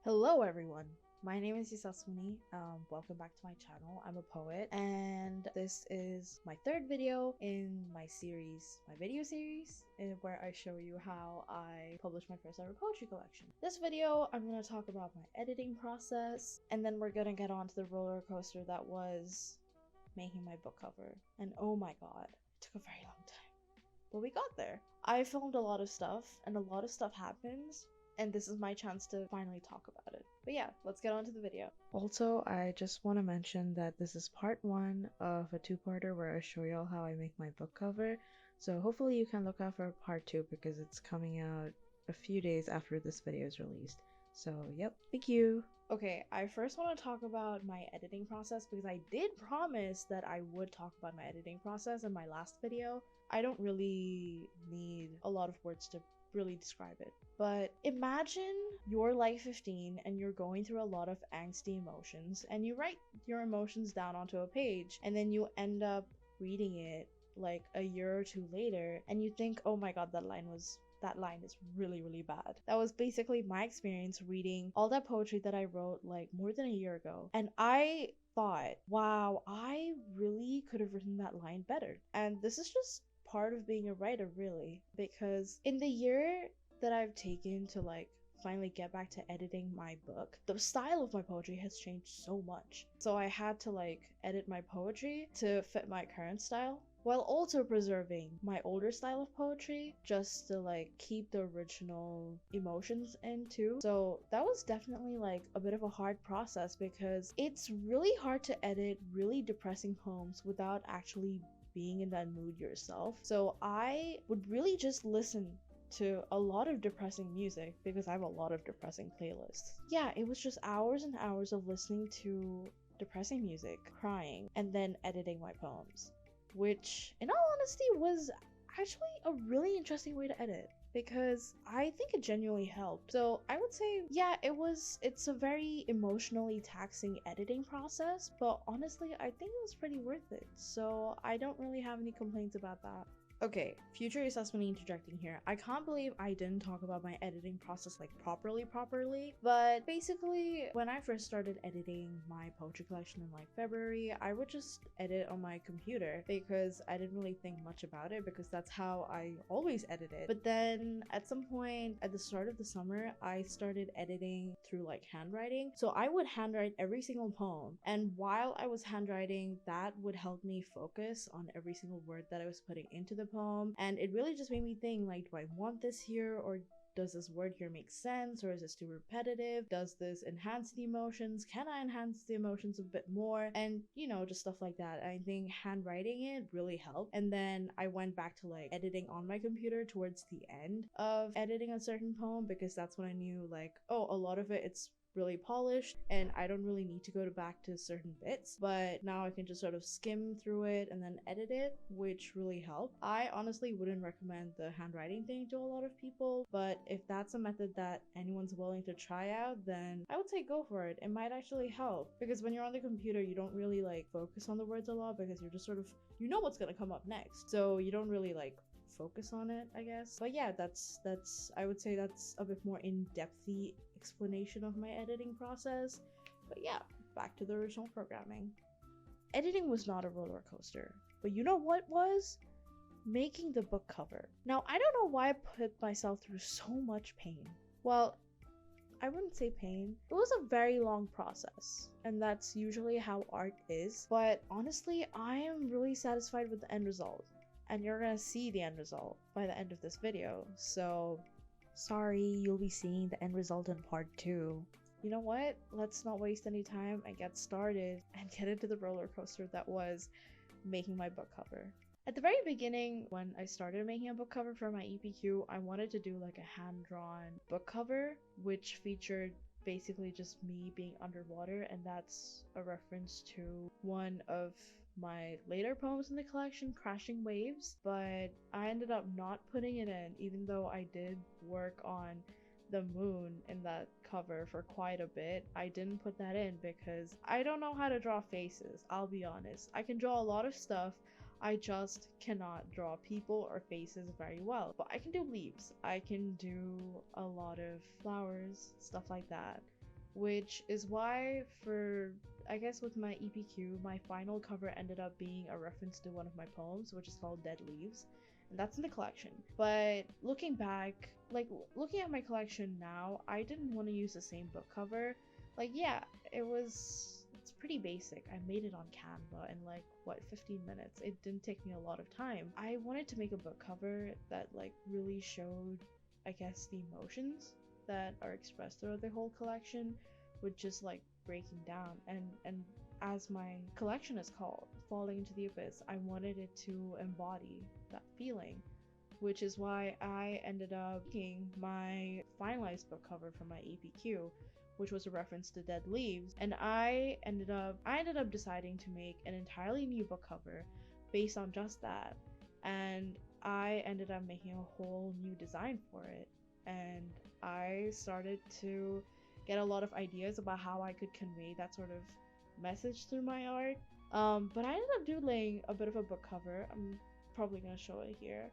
Hello everyone, my name is Yasaswini. Welcome back to my channel. I'm a poet and this is my third video in my video series where I show you how I published my first ever poetry collection. This video I'm going to talk about my editing process, and then we're going to get on to the roller coaster that was making my book cover. And oh my god, it took a very long time, but we got there. I filmed a lot of stuff and a lot of stuff happens, and this is my chance to finally talk about it. But yeah, let's get on to the video. Also, I just want to mention that this is part one of a two-parter where I show y'all how I make my book cover. So hopefully you can look out for part two because it's coming out a few days after this video is released. So yep, thank you. Okay, I first want to talk about my editing process because I did promise that I would talk about my editing process in my last video. I don't really need a lot of words to really describe it. But imagine you're like 15 and you're going through a lot of angsty emotions and you write your emotions down onto a page, and then you end up reading it like a year or two later and you think, oh my god, that line is really bad. That was basically my experience reading all that poetry that I wrote like more than a year ago. And I thought, wow, I really could have written that line better. And this is just part of being a writer, really, because in the year that I've taken to like finally get back to editing my book, the style of my poetry has changed so much. So I had to like edit my poetry to fit my current style, while also preserving my older style of poetry just to like keep the original emotions in too. So that was definitely like a bit of a hard process because it's really hard to edit really depressing poems without actually being in that mood yourself. So I would really just listen to a lot of depressing music because I have a lot of depressing playlists. Yeah, it was just hours and hours of listening to depressing music, crying, and then editing my poems, which in all honesty was actually a really interesting way to edit because I think it genuinely helped. So I would say, yeah, it's a very emotionally taxing editing process, but honestly, I think it was pretty worth it. So I don't really have any complaints about that. Okay, future assessment interjecting here. I can't believe I didn't talk about my editing process like properly, but basically when I first started editing my poetry collection in like February, I would just edit on my computer because I didn't really think much about it because that's how I always edited. But then at some point at the start of the summer, I started editing through like handwriting. So I would handwrite every single poem, and while I was handwriting, that would help me focus on every single word that I was putting into the poem, and it really just made me think, like, do I want this here, or does this word here make sense, or is this too repetitive? Does this enhance the emotions? Can I enhance the emotions a bit more? And you know, just stuff like that. I think handwriting it really helped. And then I went back to like editing on my computer towards the end of editing a certain poem because that's when I knew like, oh, a lot of it's really polished and I don't really need to go back to certain bits, but now I can just sort of skim through it and then edit it, which really helped. I honestly wouldn't recommend the handwriting thing to a lot of people, but if that's a method that anyone's willing to try out, then I would say go for it. It might actually help because when you're on the computer, you don't really like focus on the words a lot because you're just sort of, you know what's gonna come up next, so you don't really like focus on it, I guess. But yeah, that's I would say that's a bit more in-depthy explanation of my editing process. But yeah, back to the original programming. Editing was not a roller coaster, but you know what was? Making the book cover. Now, I don't know why I put myself through so much pain. Well, I wouldn't say pain. It was a very long process, and that's usually how art is. But honestly, I am really satisfied with the end result. And you're gonna see the end result by the end of this video. So, sorry, you'll be seeing the end result in part 2. You know what? Let's not waste any time and get started and get into the roller coaster that was making my book cover. At the very beginning, when I started making a book cover for my EPQ, I wanted to do like a hand-drawn book cover, which featured basically just me being underwater, and that's a reference to one of my later poems in the collection, Crashing Waves, but I ended up not putting it in, even though I did work on the moon in that cover for quite a bit. I didn't put that in because I don't know how to draw faces, I'll be honest. I can draw a lot of stuff, I just cannot draw people or faces very well. But I can do leaves, I can do a lot of flowers, stuff like that. which is why for, I guess with my EPQ, my final cover ended up being a reference to one of my poems, which is called Dead Leaves, and that's in the collection. But looking back, like looking at my collection now, I didn't want to use the same book cover. Like, yeah, it's pretty basic. I made it on Canva in like what, 15 minutes. It didn't take me a lot of time. I wanted to make a book cover that like really showed, I guess, the emotions that are expressed throughout the whole collection, with just like breaking down, and as my collection is called, Falling into the Abyss, I wanted it to embody that feeling, which is why I ended up making my finalized book cover for my APQ, which was a reference to Dead Leaves, and I ended up deciding to make an entirely new book cover based on just that, and I ended up making a whole new design for it, and I started to get a lot of ideas about how I could convey that sort of message through my art. But I ended up doodling a bit of a book cover. I'm probably gonna show it here.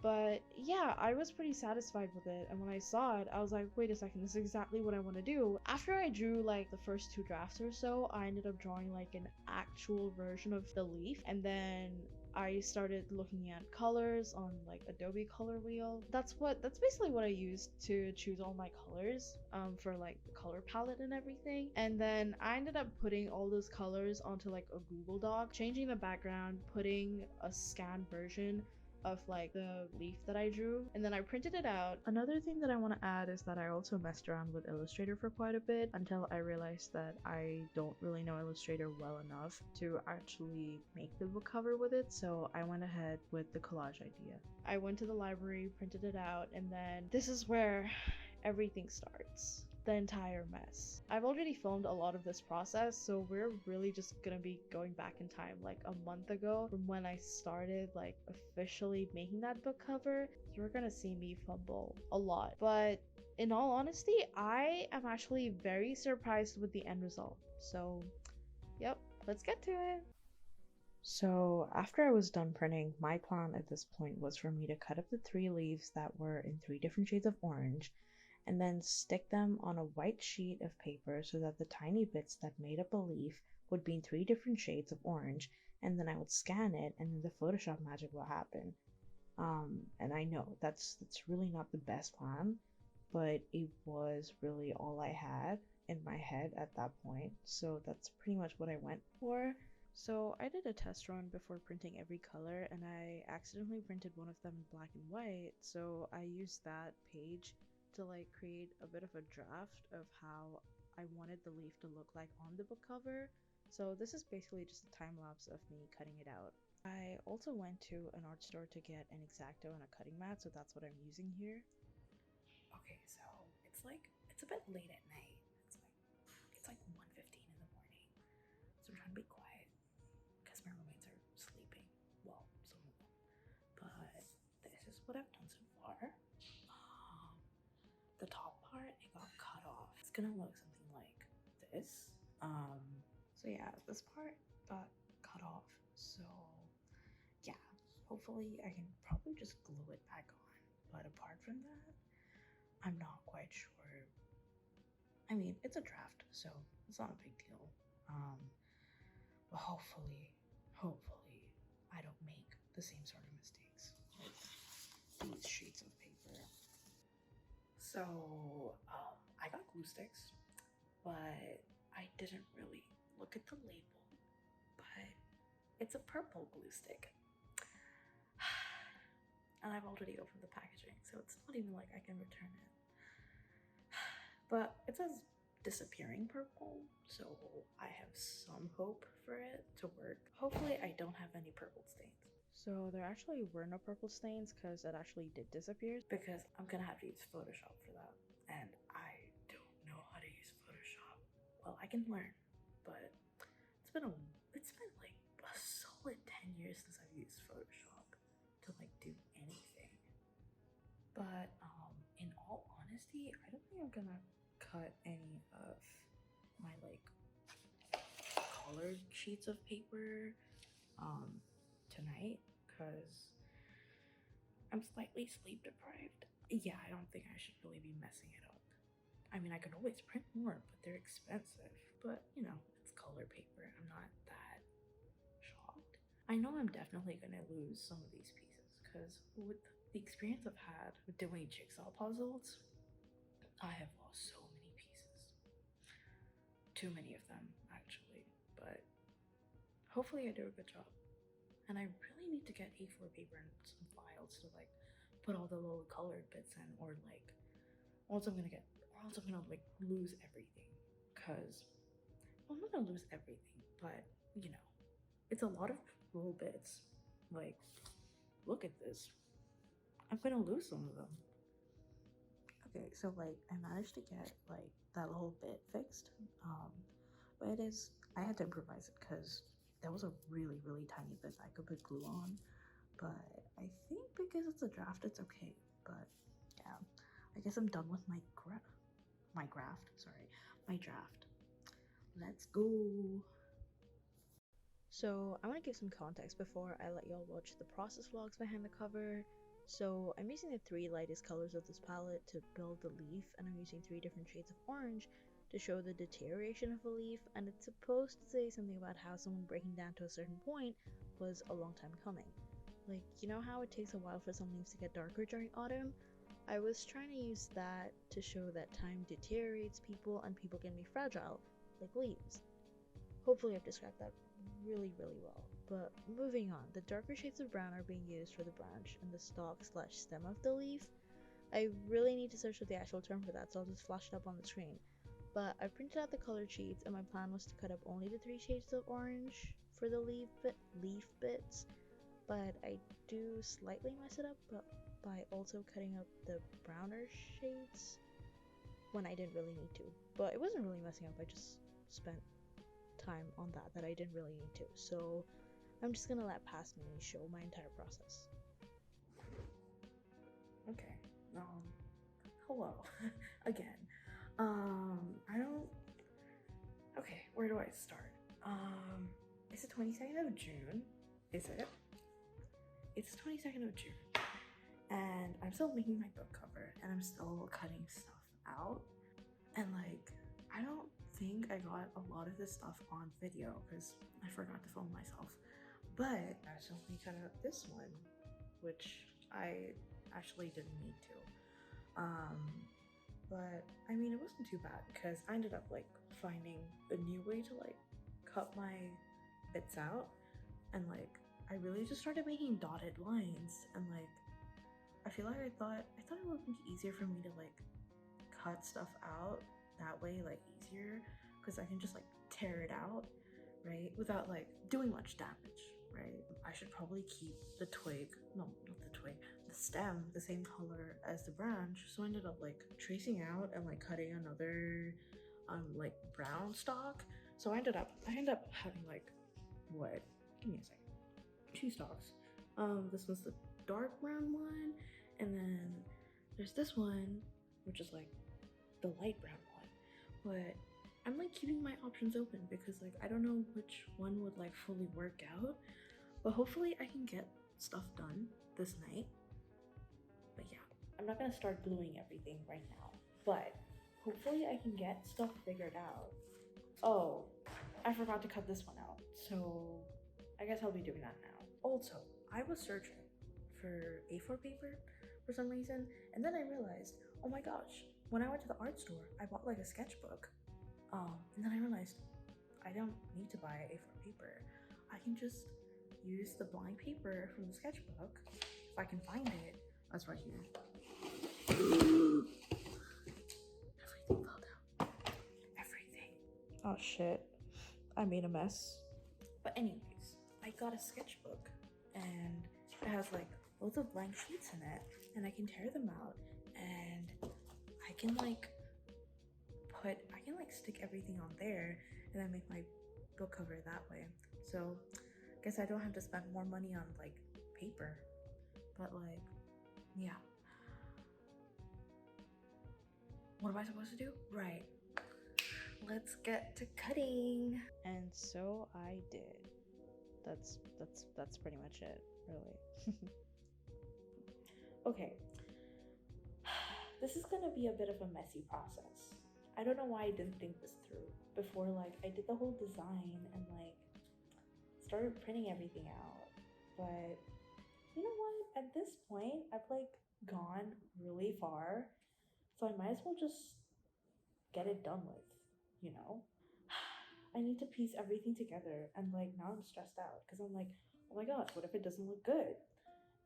But yeah, I was pretty satisfied with it, and when I saw it, I was like, wait a second, this is exactly what I want to do. After I drew like the first 2 drafts or so, I ended up drawing like an actual version of the leaf, and then I started looking at colors on like Adobe Color Wheel. That's basically what I used to choose all my colors for like the color palette and everything. And then I ended up putting all those colors onto like a Google Doc, changing the background, putting a scanned version of like the leaf that I drew, and then I printed it out. Another thing that I want to add is that I also messed around with Illustrator for quite a bit until I realized that I don't really know Illustrator well enough to actually make the book cover with it, so I went ahead with the collage idea. I went to the library, printed it out, and then this is where everything starts. The entire mess. I've already filmed a lot of this process, so we're really just gonna be going back in time like a month ago from when I started like officially making that book cover. You're gonna see me fumble a lot, but in all honesty, I am actually very surprised with the end result. So yep, let's get to it. So after I was done printing, my plan at this point was for me to cut up the 3 leaves that were in 3 different shades of orange, and then stick them on a white sheet of paper so that the tiny bits that made up a leaf would be in 3 different shades of orange, and then I would scan it, and then the Photoshop magic will happen. And I know that's really not the best plan, but it was really all I had in my head at that point, so that's pretty much what I went for. So I did a test run before printing every color, and I accidentally printed one of them in black and white, so I used that page to like create a bit of a draft of how I wanted the leaf to look like on the book cover. So this is basically just a time lapse of me cutting it out. I also went to an art store to get an X-Acto and a cutting mat, so that's what I'm using here. Okay, so it's a bit late at night. It's like 1:15 in the morning. So I'm trying to be quiet because my roommates are sleeping. Well, some of them. But this is what I've done so far. The top part, it got cut off. It's gonna look something like this. So yeah, this part got cut off. So yeah, hopefully I can probably just glue it back on. But apart from that, I'm not quite sure. I mean, it's a draft, so it's not a big deal. But hopefully, I don't make the same sort of mistakes with these sheets of paper. So, I got glue sticks, but I didn't really look at the label. But it's a purple glue stick. And I've already opened the packaging, so it's not even like I can return it. But it says disappearing purple, so I have some hope for it to work. Hopefully I don't have any purple stains. So there actually were no purple stains because it actually did disappear. Because I'm gonna have to use Photoshop for that. And I don't know how to use Photoshop. Well, I can learn, but it's been like a solid 10 years since I've used Photoshop to like do anything. But in all honesty, I don't think I'm gonna cut any of my like colored sheets of paper tonight because I'm slightly sleep deprived. Yeah, I don't think I should really be messing it up. I mean, I could always print more, but they're expensive. But, you know, it's color paper. I'm not that shocked. I know I'm definitely going to lose some of these pieces because with the experience I've had with doing jigsaw puzzles, I have lost so many pieces. Too many of them, actually. But hopefully I do a good job. And I really need to get A4 paper and some files to like put all the little colored bits in, or like, or else I'm gonna like lose everything. Cause well, I'm not gonna lose everything, but you know, it's a lot of little bits. Like, look at this. I'm gonna lose some of them. Okay, so like I managed to get like that little bit fixed. But it is, I had to improvise it because that was a really, really tiny bit I could put glue on. But I think because it's a draft, it's okay. But yeah, I guess I'm done with my draft. Let's go. So I want to give some context before I let y'all watch the process vlogs behind the cover. So I'm using the 3 lightest colors of this palette to build the leaf, and I'm using 3 different shades of orange to show the deterioration of a leaf, and it's supposed to say something about how someone breaking down to a certain point was a long time coming. Like, you know how it takes a while for some leaves to get darker during autumn? I was trying to use that to show that time deteriorates people and people can be fragile, like leaves. Hopefully I've described that really, really well. But moving on, the darker shades of brown are being used for the branch and the stalk/stem of the leaf. I really need to search for the actual term for that, so I'll just flash it up on the screen. But I printed out the colored sheets, and my plan was to cut up only the 3 shades of orange for the leaf bits. But I do slightly mess it up by also cutting up the browner shades when I didn't really need to. But it wasn't really messing up, I just spent time on that I didn't really need to. So I'm just gonna let past me show my entire process. Okay. Hello again. I don't. Okay, where do I start? It's the 22nd of June. Is it? It's the 22nd of June, and I'm still making my book cover, and I'm still cutting stuff out, and like I don't think I got a lot of this stuff on video because I forgot to film myself. But I accidentally cut out this one, which I actually didn't need to. But I mean, it wasn't too bad because I ended up like finding a new way to like cut my bits out, and like I really just started making dotted lines, and like I feel like I thought it would be easier for me to like cut stuff out that way, like easier, because I can just like tear it out, right, without like doing much damage, right? I should probably keep the stem the same color as the branch. So I ended up like tracing out and like cutting another like brown stalk. So I ended up having like, what, give me a second, 2 stalks. This one's the dark brown one, and then there's this one which is like the light brown one. But I'm like keeping my options open because like I don't know which one would like fully work out, but hopefully I can get stuff done this night. But yeah, I'm not gonna start gluing everything right now, but hopefully I can get stuff figured out. Oh, I forgot to cut this one out, so I guess I'll be doing that now. Also, I was searching for A4 paper for some reason, and then I realized, oh my gosh, when I went to the art store, I bought like a sketchbook. And then I realized I don't need to buy A4 paper. I can just use the blank paper from the sketchbook, if I can find it. That's right here. Everything fell down. Everything. Oh shit. I made a mess. But anyways, I got a sketchbook, and it has like loads of blank sheets in it, and I can tear them out, and I can like stick everything on there and then make my book cover that way. So I guess I don't have to spend more money on like paper. But like, yeah. What am I supposed to do? Right. Let's get to cutting. And so I did. That's pretty much it, really. Okay. This is gonna be a bit of a messy process. I don't know why I didn't think this through before. Like, I did the whole design and like started printing everything out. But you know what? At this point, I've like gone really far, so I might as well just get it done with, you know? I need to piece everything together, and like now I'm stressed out because I'm like, oh my gosh, what if it doesn't look good?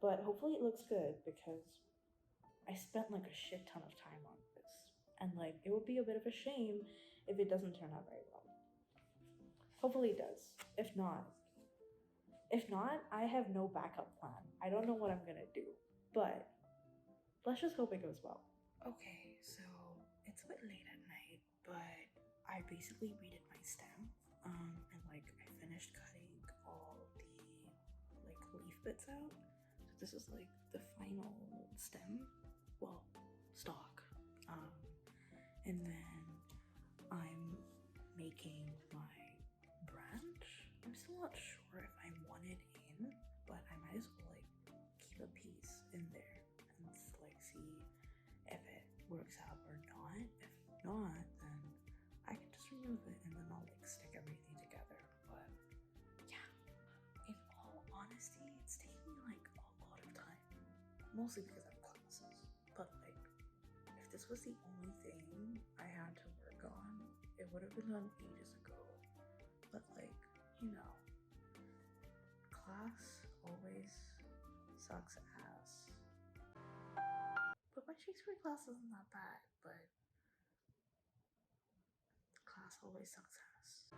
But hopefully it looks good because I spent like a shit ton of time on this, and like it would be a bit of a shame if it doesn't turn out very well. Hopefully it does. If not, I have no backup plan. I don't know what I'm gonna do, but let's just hope it goes well. Okay, so it's a bit late at night, but I basically redid my stem. And like I finished cutting all the like leaf bits out. So this is like the final stem, well, stalk. And then I'm making my branch. I'm still not sure if I want it in, but I might as well like keep a piece in there and like see if it works out or not. If not, then I can just remove it and then I'll like stick everything together. But yeah, in all honesty, it's taking me like a lot of time. Mostly because I have classes. But like, if this was the only thing I had to work on, it would have been done ages ago. But like, you know, class always sucks ass. But my Shakespeare class isn't that bad, but class always sucks ass.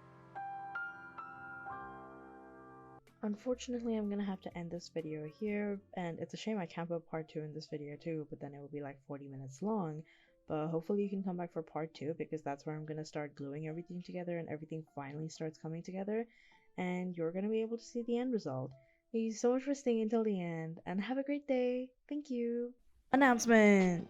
Unfortunately, I'm gonna have to end this video here, and it's a shame I can't put part 2 in this video too, but then it will be like 40 minutes long. But hopefully you can come back for part 2, because that's where I'm gonna start gluing everything together and everything finally starts coming together, and you're gonna be able to see the end result. Thank you so much for staying until the end, and have a great day. Thank you. Announcement!